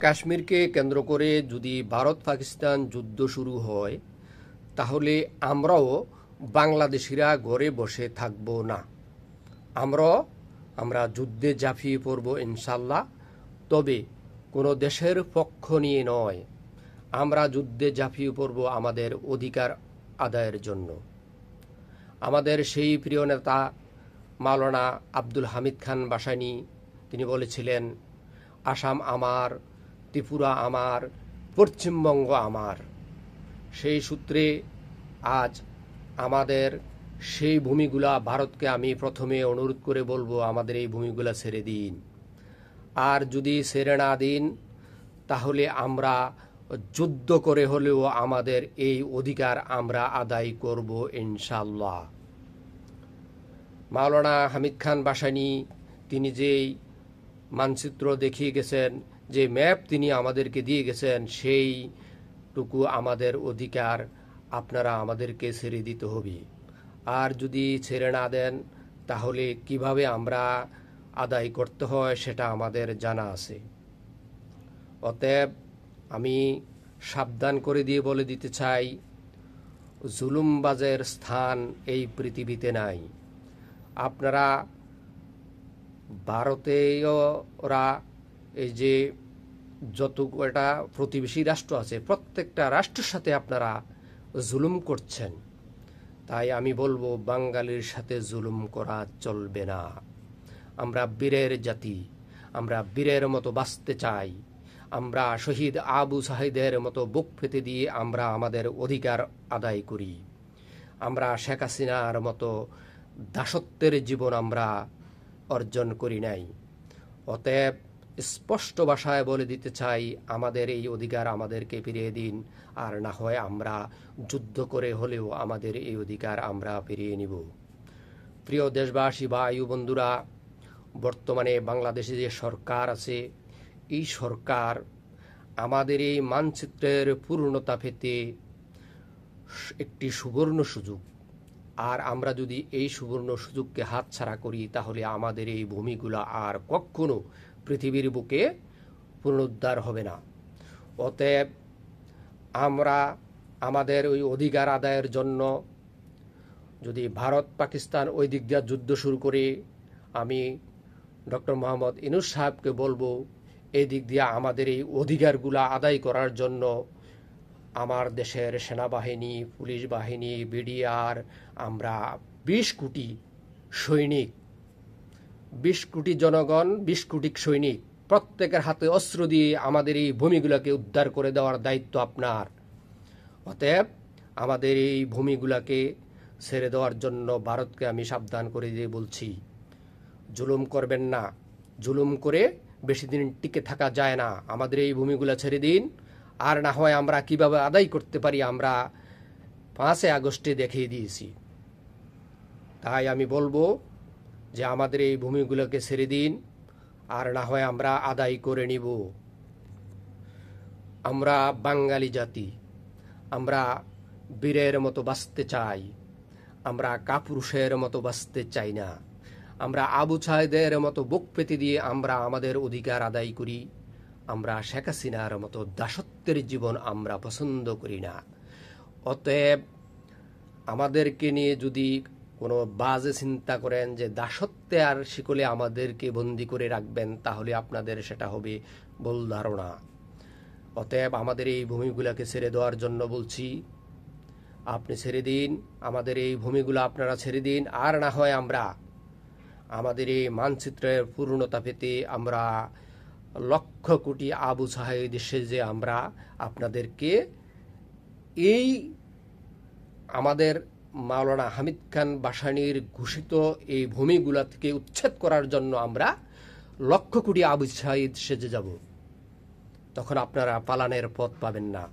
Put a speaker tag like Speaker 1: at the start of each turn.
Speaker 1: কাশ্মীরকে কেন্দ্র করে যদি ভারত পাকিস্তান যুদ্ধ শুরু হয় তাহলে আমরাও বাংলাদেশিরা ঘরে বসে থাকব না। আমরা যুদ্ধে ঝাঁপিয়ে পড়ব ইনশাল্লাহ, তবে কোনো দেশের পক্ষ নিয়ে নয়। আমরা যুদ্ধে ঝাঁপিয়ে পড়ব আমাদের অধিকার আদায়ের জন্য। আমাদের সেই প্রিয় নেতা মাওলানা আব্দুল হামিদ খান ভাসানী তিনি বলেছিলেন, আসাম আমার, ত্রিপুরা আমার, পশ্চিমবঙ্গ আমার। সেই সূত্রে আজ আমাদের সেই ভূমিগুলা ভারতকে আমি প্রথমে অনুরোধ করে বলবো, আমাদের এই ভূমিগুলা ছেড়ে দিন। আর যদি ছেড়ে না দিন তাহলে আমরা যুদ্ধ করে হলেও আমাদের এই অধিকার আমরা আদায় করব ইনশাল্লাহ। মাওলানা হামিদ খান ভাসানী তিনি যেই মানচিত্র দেখিয়ে গেছেন, যে ম্যাপ তিনি আমাদেরকে দিয়ে গেছেন, সেইটুকু আমাদের অধিকার আপনারা আমাদেরকে ছেড়ে দিতে হবে। আর যদি ছেড়ে না দেন তাহলে কিভাবে আমরা আদায় করতে হয় সেটা আমাদের জানা আছে। অতএব আমি সাবধান করে দিয়ে বলে দিতে চাই, জুলুমবাজের স্থান এই পৃথিবীতে নাই। আপনারা ভারতীয়রা এই যে যত কয়টা প্রতিবেশী রাষ্ট্র আছে প্রত্যেকটা রাষ্ট্রের সাথে আপনারা জুলুম করছেন। তাই আমি বলবো, বাঙালির সাথে জুলুম করা চলবে না। আমরা বীরের জাতি, আমরা বীরের মতো বাঁচতে চাই। আমরা শহীদ আবু সাহিদের মতো বুক পেতে দিয়ে আমরা আমাদের অধিকার আদায় করি। আমরা শেখ হাসিনার মতো দাসত্বের জীবন আমরা অর্জন করি নাই। অতএব স্পষ্ট ভাষায় বলে দিতে চাই, আমাদের এই অধিকার আমাদেরকে ফিরিয়ে দিন, আর না হয় আমরা যুদ্ধ করে হলেও আমাদের এই অধিকার আমরা ফিরিয়ে নিব। প্রিয় দেশবাসী ভাই ও বন্ধুরা, বর্তমানে বাংলাদেশে যে সরকার আছে, এই সরকার আমাদের এই মানচিত্রের পূর্ণতা পেতে একটি সুবর্ণ সুযোগ। আর আমরা যদি এই সুবর্ণ সুযোগকে হাতছাড়া করি তাহলে আমাদের এই ভূমিগুলা আর কখনো পৃথিবীর বুকে পুনরুদ্ধার হবে না। অতএব আমরা আমাদের ওই অধিকার আদায়ের জন্য যদি ভারত পাকিস্তান ওই দিক দিয়ে যুদ্ধ শুরু করে, আমি ডক্টর মোহাম্মদ ইউনূস সাহেবকে বলবো, এই দিক দিয়ে আমাদের এই অধিকারগুলা আদায় করার জন্য আমার দেশের সেনাবাহিনী, পুলিশ বাহিনী, বিডিআর, আমরা 20 কোটি সৈনিক, 20 কোটি জনগণ, 20 কোটি সৈনিক, প্রত্যেকের হাতে অস্ত্র দিয়ে আমাদের এই ভূমিগুলোকে উদ্ধার করে দেওয়ার দায়িত্ব আপনার। অতএব আমাদের এই ভূমিগুলোকে ছেড়ে দেওয়ার জন্য ভারতকে আমি সাবধান করে দিয়ে বলছি, জুলুম করবেন না। জুলুম করে বেশি দিন টিকে থাকা যায় না। আমাদের এই ভূমিগুলো ছেড়ে দিন, আর না হয় আমরা কিভাবে আদায় করতে পারি আমরা 5 আগস্টে দেখিয়ে দিয়েছি। তাই আমি বলবো যে আমাদের এই ভূমিগুলোকে ছেড়ে দিন, আর না হয় আমরা আদায় করে নিব। আমরা বাঙালি জাতি, আমরা বীরের মতো বাঁচতে চাই, আমরা কাপুরুষের মতো বাঁচতে চাই না। আমরা আবু সাইদের মতো বুক পেতে দিয়ে আমরা আমাদের অধিকার আদায় করি। আমরা শেখ হাসিনার মতো দাসত্বের জীবন আমরা পছন্দ করি না। অতএব আমাদেরকে নিয়ে যদি কোনো বাজে চিন্তা করেন যে দাসত্বে আর শিকলে আমাদেরকে বন্দি করে রাখবেন, তাহলে আপনাদের সেটা হবে ভুল ধারণা। অতএব আমাদের এই ভূমিগুলোকে ছেড়ে দেওয়ার জন্য বলছি, আপনি ছেড়ে দিন, আমাদের এই ভূমিগুলো আপনারা ছেড়ে দিন। আর না হয় আমরা আমাদের এই মানচিত্রের পূর্ণতা পেতে আমরা লক্ষ কোটি আবু সাহিদ সেজে আমরা আপনাদেরকে এই আমাদের মাওলানা হামিদ খান ভাসানীর ঘোষিত এই ভূমিগুলা থেকে উচ্ছেদ করার জন্য আমরা লক্ষ কোটি আবু সাহিদ সেজে যাব। তখন আপনারা পালানের পথ পাবেন না।